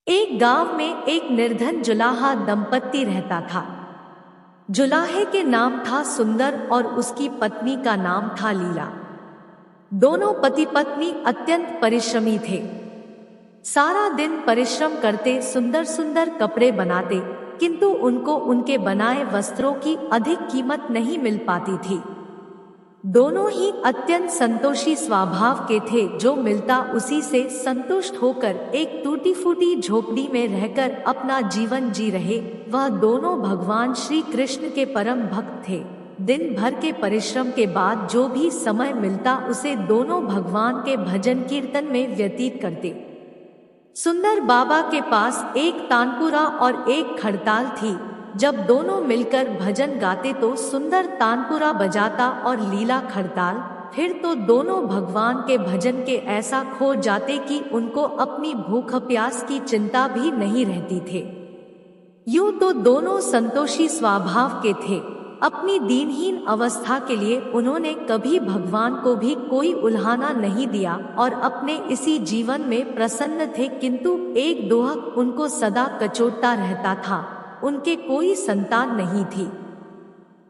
एक गांव में एक निर्धन जुलाहा दंपत्ति रहता था। जुलाहे के नाम था सुंदर और उसकी पत्नी का नाम था लीला। दोनों पति पत्नी अत्यंत परिश्रमी थे। सारा दिन परिश्रम करते, सुंदर सुंदर कपड़े बनाते, किंतु उनको उनके बनाए वस्त्रों की अधिक कीमत नहीं मिल पाती थी। दोनों ही अत्यंत संतोषी स्वभाव के थे, जो मिलता उसी से संतुष्ट होकर एक टूटी फूटी झोपड़ी में रहकर अपना जीवन जी रहे। वह दोनों भगवान श्री कृष्ण के परम भक्त थे। दिन भर के परिश्रम के बाद जो भी समय मिलता उसे दोनों भगवान के भजन कीर्तन में व्यतीत करते। सुंदर बाबा के पास एक तानपुरा और एक खड़ताल थी। जब दोनों मिलकर भजन गाते तो सुंदर तानपुरा बजाता और लीला खड़ताल। फिर तो दोनों भगवान के भजन के ऐसा खो जाते कि उनको अपनी भूख प्यास की चिंता भी नहीं रहती थे। यूं तो दोनों संतोषी स्वभाव के थे। अपनी दीनहीन अवस्था के लिए उन्होंने कभी भगवान को भी कोई उल्हाना नहीं दिया और अपने इसी जीवन में प्रसन्न थे, किंतु एक दोहक उनको सदा कचोटता रहता था। उनके कोई संतान नहीं थी।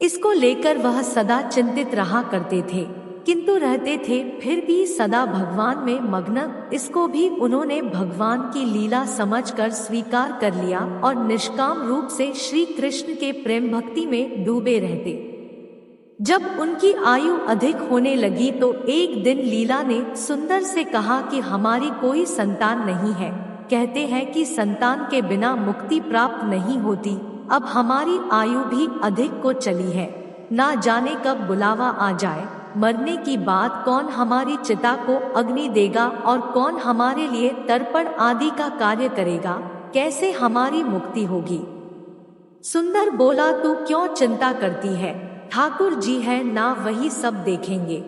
इसको लेकर वह सदा चिंतित रहा करते थे, किंतु रहते थे फिर भी सदा भगवान में मग्न। इसको भी उन्होंने भगवान की लीला समझकर स्वीकार कर लिया और निष्काम रूप से श्री कृष्ण के प्रेम भक्ति में डूबे रहते। जब उनकी आयु अधिक होने लगी तो एक दिन लीला ने सुंदर से कहा कि हमारी कोई संतान नहीं है। कहते हैं कि संतान के बिना मुक्ति प्राप्त नहीं होती। अब हमारी आयु भी अधिक को चली है, ना जाने कब बुलावा आ जाए। मरने की बात कौन हमारी चिता को अग्नि देगा और कौन हमारे लिए तर्पण आदि का कार्य करेगा? कैसे हमारी मुक्ति होगी? सुंदर बोला, तू क्यों चिंता करती है? ठाकुर जी है ना, वही सब देखेंगे।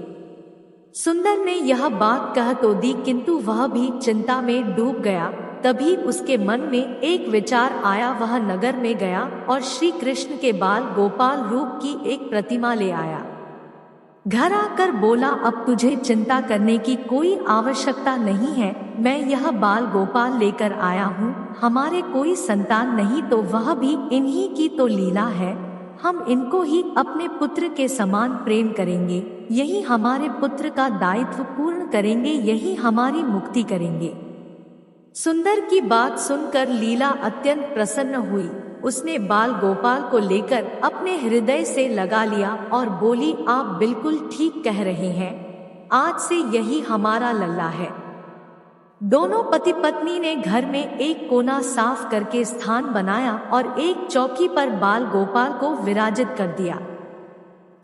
सुंदर ने यह बात कह तो दी, किंतु वह भी चिंता में डूब गया। तभी उसके मन में एक विचार आया। वह नगर में गया और श्री कृष्ण के बाल गोपाल रूप की एक प्रतिमा ले आया। घर आकर बोला, अब तुझे चिंता करने की कोई आवश्यकता नहीं है। मैं यह बाल गोपाल लेकर आया हूँ। हमारे कोई संतान नहीं तो वह भी इन्हीं की तो लीला है। हम इनको ही अपने पुत्र के समान प्रेम करेंगे। यही हमारे पुत्र का दायित्व पूर्ण करेंगे, यही हमारी मुक्ति करेंगे। सुंदर की बात सुनकर लीला अत्यंत प्रसन्न हुई। उसने बाल गोपाल को लेकर अपने हृदय से लगा लिया और बोली, आप बिल्कुल ठीक कह रहे हैं। आज से यही हमारा लल्ला है। दोनों पति पत्नी ने घर में एक कोना साफ करके स्थान बनाया और एक चौकी पर बाल गोपाल को विराजित कर दिया।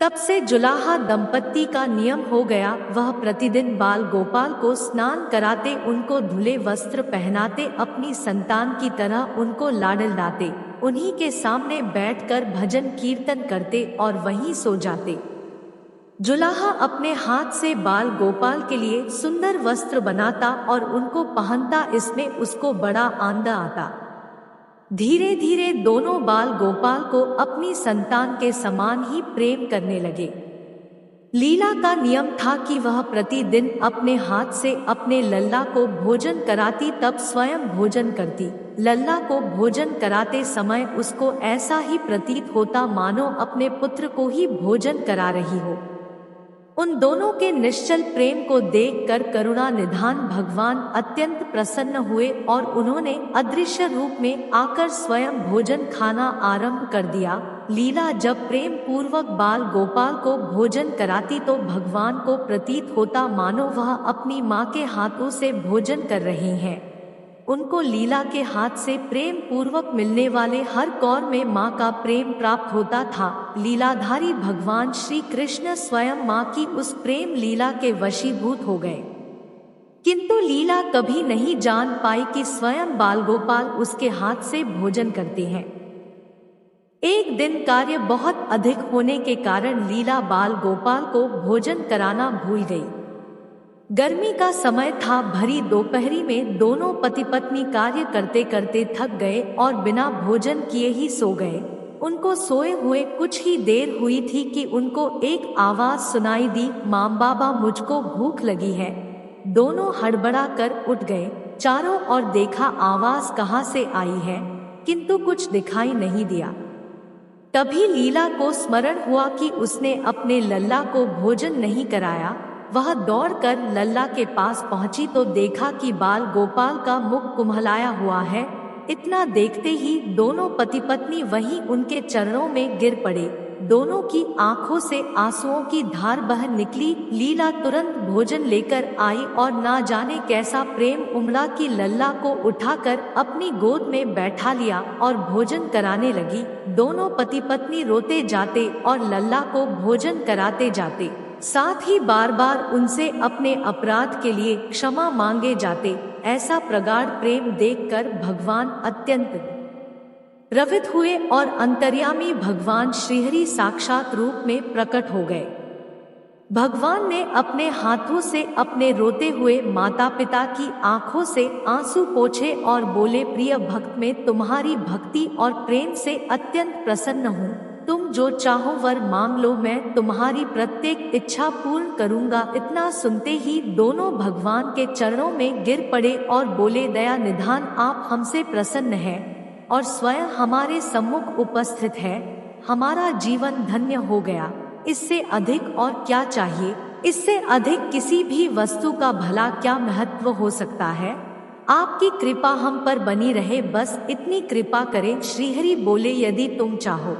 तब से जुलाहा दंपत्ति का नियम हो गया। वह प्रतिदिन बाल गोपाल को स्नान कराते, उनको धुले वस्त्र पहनाते, अपनी संतान की तरह उनको लाडलाते, उन्हीं के सामने बैठकर भजन कीर्तन करते और वहीं सो जाते। जुलाहा अपने हाथ से बाल गोपाल के लिए सुंदर वस्त्र बनाता और उनको पहनता। इसमें उसको बड़ा आनंद आता। धीरे धीरे दोनों बाल गोपाल को अपनी संतान के समान ही प्रेम करने लगे। लीला का नियम था कि वह प्रतिदिन अपने हाथ से अपने लल्ला को भोजन कराती, तब स्वयं भोजन करती। लल्ला को भोजन कराते समय उसको ऐसा ही प्रतीत होता मानो अपने पुत्र को ही भोजन करा रही हो। उन दोनों के निश्चल प्रेम को देखकर करुणा निधान भगवान अत्यंत प्रसन्न हुए और उन्होंने अदृश्य रूप में आकर स्वयं भोजन खाना आरंभ कर दिया। लीला जब प्रेम पूर्वक बाल गोपाल को भोजन कराती तो भगवान को प्रतीत होता मानो वह अपनी माँ के हाथों से भोजन कर रहे हैं। उनको लीला के हाथ से प्रेम पूर्वक मिलने वाले हर कौर में माँ का प्रेम प्राप्त होता था। लीलाधारी भगवान श्री कृष्ण स्वयं माँ की उस प्रेम लीला के वशीभूत हो गए, किंतु लीला कभी नहीं जान पाई कि स्वयं बाल गोपाल उसके हाथ से भोजन करते हैं। एक दिन कार्य बहुत अधिक होने के कारण लीला बाल गोपाल को भोजन कराना भूल गई। गर्मी का समय था। भरी दोपहरी में दोनों पति पत्नी कार्य करते करते थक गए और बिना भोजन किए ही सो गए। उनको सोए हुए कुछ ही देर हुई थी कि उनको एक आवाज सुनाई दी, मां बाबा मुझको भूख लगी है। दोनों हड़बड़ा कर उठ गए। चारों ओर देखा, आवाज कहाँ से आई है, किंतु कुछ दिखाई नहीं दिया। तभी लीला को स्मरण हुआ कि उसने अपने लल्ला को भोजन नहीं कराया। वह दौड़कर लल्ला के पास पहुंची तो देखा कि बाल गोपाल का मुख कुम्हलाया हुआ है। इतना देखते ही दोनों पति पत्नी वहीं उनके चरणों में गिर पड़े। दोनों की आंखों से आंसुओं की धार बह निकली। लीला तुरंत भोजन लेकर आई और ना जाने कैसा प्रेम उमड़ा कि लल्ला को उठाकर अपनी गोद में बैठा लिया और भोजन कराने लगी। दोनों पति पत्नी रोते जाते और लल्ला को भोजन कराते जाते, साथ ही बार बार उनसे अपने अपराध के लिए क्षमा मांगे जाते। ऐसा प्रगाढ़ प्रेम देखकर भगवान अत्यंत रवित हुए और अंतर्यामी भगवान श्रीहरि साक्षात रूप में प्रकट हो गए। भगवान ने अपने हाथों से अपने रोते हुए माता पिता की आंखों से आंसू पोंछे और बोले, प्रिय भक्त, मैं तुम्हारी भक्ति और प्रेम से अत्यंत प्रसन्न हूँ। तुम जो चाहो वर मांग लो, मैं तुम्हारी प्रत्येक इच्छा पूर्ण करूँगा। इतना सुनते ही दोनों भगवान के चरणों में गिर पड़े और बोले, दया निधान, आप हमसे प्रसन्न हैं और स्वयं हमारे सम्मुख उपस्थित है। हमारा जीवन धन्य हो गया। इससे अधिक और क्या चाहिए? इससे अधिक किसी भी वस्तु का भला क्या महत्व हो सकता है? आपकी कृपा हम पर बनी रहे, बस इतनी कृपा करें। श्रीहरि बोले, यदि तुम चाहो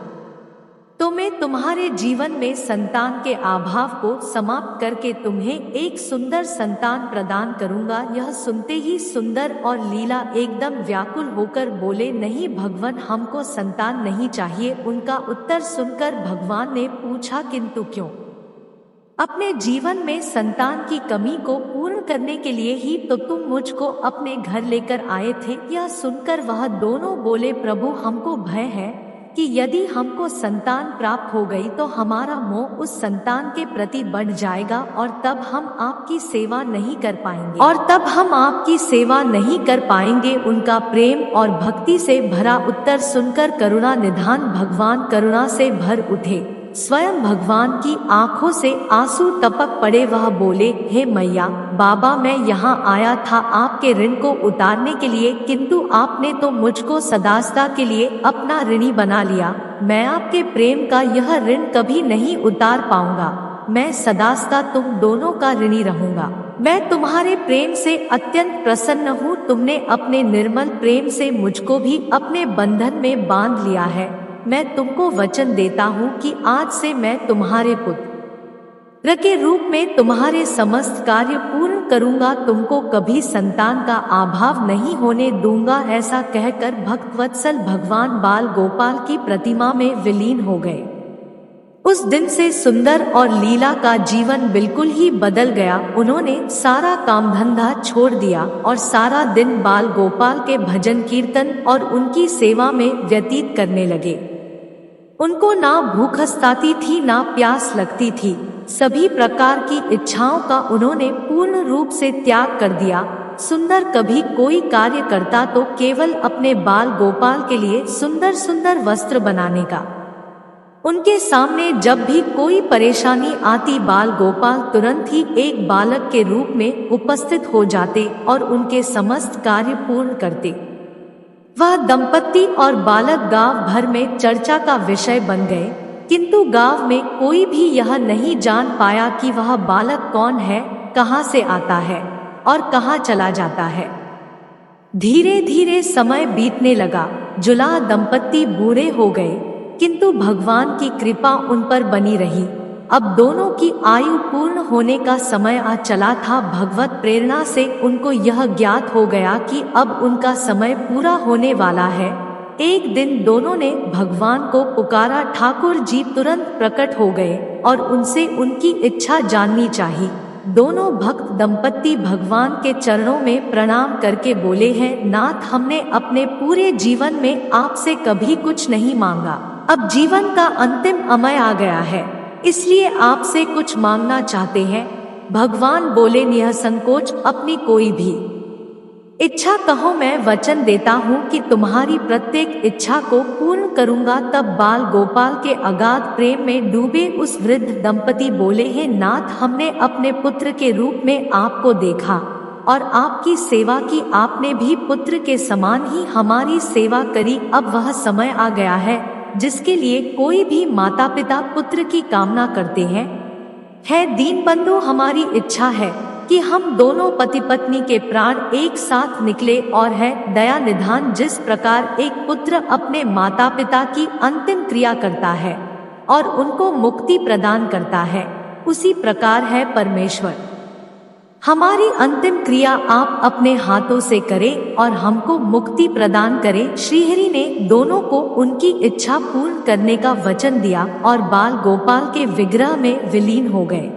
तो मैं तुम्हारे जीवन में संतान के अभाव को समाप्त करके तुम्हें एक सुंदर संतान प्रदान करूंगा। यह सुनते ही सुंदर और लीला एकदम व्याकुल होकर बोले, नहीं भगवान, हमको संतान नहीं चाहिए। उनका उत्तर सुनकर भगवान ने पूछा, किंतु क्यों? अपने जीवन में संतान की कमी को पूर्ण करने के लिए ही तो तुम मुझको अपने घर लेकर आए थे। यह सुनकर वह दोनों बोले, प्रभु, हमको भय है कि यदि हमको संतान प्राप्त हो गई तो हमारा मोह उस संतान के प्रति बढ़ जाएगा और तब हम आपकी सेवा नहीं कर पाएंगे। उनका प्रेम और भक्ति से भरा उत्तर सुनकर करुणा निधान भगवान करुणा से भर उठे। स्वयं भगवान की आंखों से आंसू टपक पड़े। वह बोले, हे मैया, बाबा, मैं यहाँ आया था आपके ऋण को उतारने के लिए, किंतु आपने तो मुझको सदासदा के लिए अपना ऋणी बना लिया। मैं आपके प्रेम का यह ऋण कभी नहीं उतार पाऊंगा। मैं सदासदा तुम दोनों का ऋणी रहूंगा। मैं तुम्हारे प्रेम से अत्यंत प्रसन्न हूँ। तुमने अपने निर्मल प्रेम से मुझको भी अपने बंधन में बांध लिया है। मैं तुमको वचन देता हूँ कि आज से मैं तुम्हारे पुत्र के रूप में तुम्हारे समस्त कार्य पूर्ण करूँगा। तुमको कभी संतान का अभाव नहीं होने दूंगा। ऐसा कहकर भक्तवत्सल भगवान बाल गोपाल की प्रतिमा में विलीन हो गए। उस दिन से सुंदर और लीला का जीवन बिल्कुल ही बदल गया। उन्होंने सारा काम धंधा छोड़ दिया और सारा दिन बाल गोपाल के भजन कीर्तन और उनकी सेवा में व्यतीत करने लगे। उनको ना भूख सताती थी, ना प्यास लगती थी। सभी प्रकार की इच्छाओं का उन्होंने पूर्ण रूप से त्याग कर दिया। सुंदर कभी कोई कार्य करता तो केवल अपने बाल गोपाल के लिए सुंदर सुंदर वस्त्र बनाने का। उनके सामने जब भी कोई परेशानी आती, बाल गोपाल तुरंत ही एक बालक के रूप में उपस्थित हो जाते और उनके समस्त कार्य पूर्ण करते। वह दंपत्ति और बालक गांव भर में चर्चा का विषय बन गए, किंतु गांव में कोई भी यह नहीं जान पाया कि वह बालक कौन है, कहाँ से आता है और कहाँ चला जाता है। धीरे धीरे समय बीतने लगा। जुलाह दंपत्ति बूढ़े हो गए, किंतु भगवान की कृपा उन पर बनी रही। अब दोनों की आयु पूर्ण होने का समय आ चला था। भगवत प्रेरणा से उनको यह ज्ञात हो गया कि अब उनका समय पूरा होने वाला है। एक दिन दोनों ने भगवान को पुकारा। ठाकुर जी तुरंत प्रकट हो गए और उनसे उनकी इच्छा जाननी चाहिए। दोनों भक्त दंपत्ति भगवान के चरणों में प्रणाम करके बोले हैं, नाथ, हमने अपने पूरे जीवन में आपसे कभी कुछ नहीं मांगा। अब जीवन का अंतिम समय आ गया है, इसलिए आपसे कुछ मांगना चाहते हैं। भगवान बोले, निसंकोच अपनी कोई भी इच्छा कहो, मैं वचन देता हूँ कि तुम्हारी प्रत्येक इच्छा को पूर्ण करूँगा। तब बाल गोपाल के अगाध प्रेम में डूबे उस वृद्ध दंपति बोले हैं, नाथ, हमने अपने पुत्र के रूप में आपको देखा और आपकी सेवा की। आपने भी पुत्र के समान ही हमारी सेवा करी। अब वह समय आ गया है जिसके लिए कोई भी माता पिता पुत्र की कामना करते हैं। दीनबंधु, हमारी इच्छा है कि हम दोनों पति पत्नी के प्राण एक साथ निकले, और है दया निधान जिस प्रकार एक पुत्र अपने माता पिता की अंतिम क्रिया करता है और उनको मुक्ति प्रदान करता है, उसी प्रकार है परमेश्वर। हमारी अंतिम क्रिया आप अपने हाथों से करें और हमको मुक्ति प्रदान करें। श्रीहरि ने दोनों को उनकी इच्छा पूर्ण करने का वचन दिया और बाल गोपाल के विग्रह में विलीन हो गए।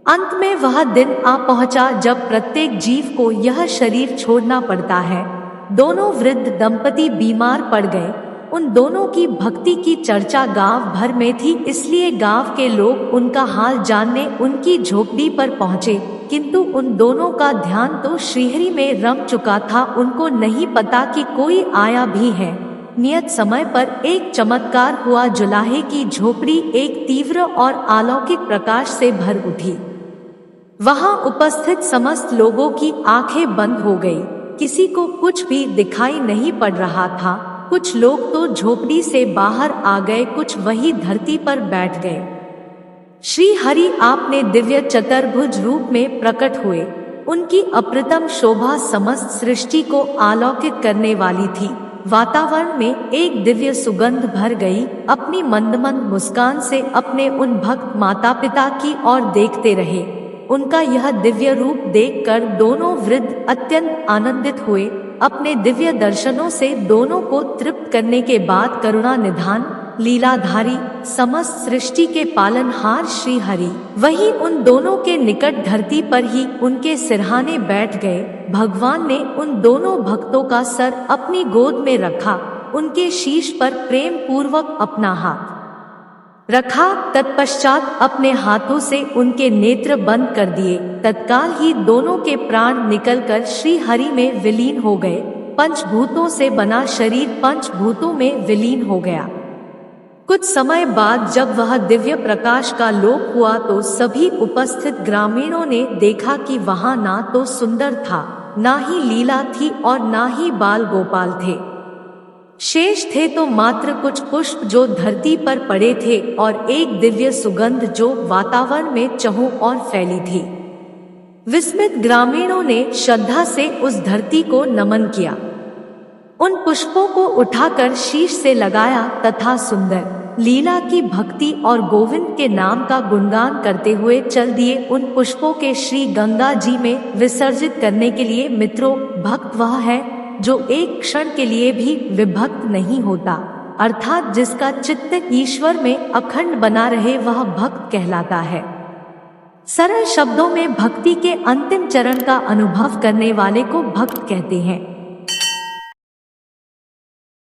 अंत में वह दिन आ पहुंचा जब प्रत्येक जीव को यह शरीर छोड़ना पड़ता है। दोनों वृद्ध दंपति बीमार पड़ गए। उन दोनों की भक्ति की चर्चा गांव भर में थी, इसलिए गांव के लोग उनका हाल जानने उनकी झोपड़ी पर पहुंचे, किंतु उन दोनों का ध्यान तो श्रीहरि में रम चुका था। उनको नहीं पता कि कोई आया भी है। नियत समय पर एक चमत्कार हुआ। जुलाहे की झोपड़ी एक तीव्र और अलौकिक प्रकाश से भर उठी। वहां उपस्थित समस्त लोगों की आंखें बंद हो गई। किसी को कुछ भी दिखाई नहीं पड़ रहा था। कुछ लोग तो झोपड़ी से बाहर आ गए, कुछ वही धरती पर बैठ गए। श्री हरि आपने दिव्य चतुर्भुज रूप में प्रकट हुए। उनकी अप्रतिम शोभा समस्त सृष्टि को आलोकित करने वाली थी। वातावरण में एक दिव्य सुगंध भर गई। अपनी मंद मंद मुस्कान से अपने उन भक्त माता पिता की ओर देखते रहे। उनका यह दिव्य रूप देखकर दोनों वृद्ध अत्यंत आनंदित हुए। अपने दिव्य दर्शनों से दोनों को तृप्त करने के बाद करुणा निधान लीलाधारी समस्त सृष्टि के पालनहार श्री हरि वही उन दोनों के निकट धरती पर ही उनके सिरहाने बैठ गए। भगवान ने उन दोनों भक्तों का सर अपनी गोद में रखा, उनके शीश पर प्रेम पूर्वक अपना हाथ रखा। तत्पश्चात अपने हाथों से उनके नेत्र बंद कर दिए। तत्काल ही दोनों के प्राण निकलकर श्री हरि में विलीन हो गए। पंचभूतों से बना शरीर पंचभूतों में विलीन हो गया। कुछ समय बाद जब वह दिव्य प्रकाश का लोप हुआ तो सभी उपस्थित ग्रामीणों ने देखा कि वहां ना तो सुंदर था, ना ही लीला थी और ना ही बाल गोपाल थे। शेष थे तो मात्र कुछ पुष्प जो धरती पर पड़े थे और एक दिव्य सुगंध जो वातावरण में चहुं ओर फैली थी। विस्मित ग्रामीणों ने श्रद्धा से उस धरती को नमन किया। उन पुष्पों को उठाकर शीश से लगाया तथा सुंदर लीला की भक्ति और गोविंद के नाम का गुणगान करते हुए चल दिए। उन पुष्पों के श्री गंगा जी में विसर्जित करने के लिए मित्रों, भक्त वह है जो एक क्षण के लिए भी विभक्त नहीं होता, अर्थात जिसका चित्त ईश्वर में अखंड बना रहे, वह भक्त कहलाता है। सरल शब्दों में भक्ति के अंतिम चरण का अनुभव करने वाले को भक्त कहते हैं।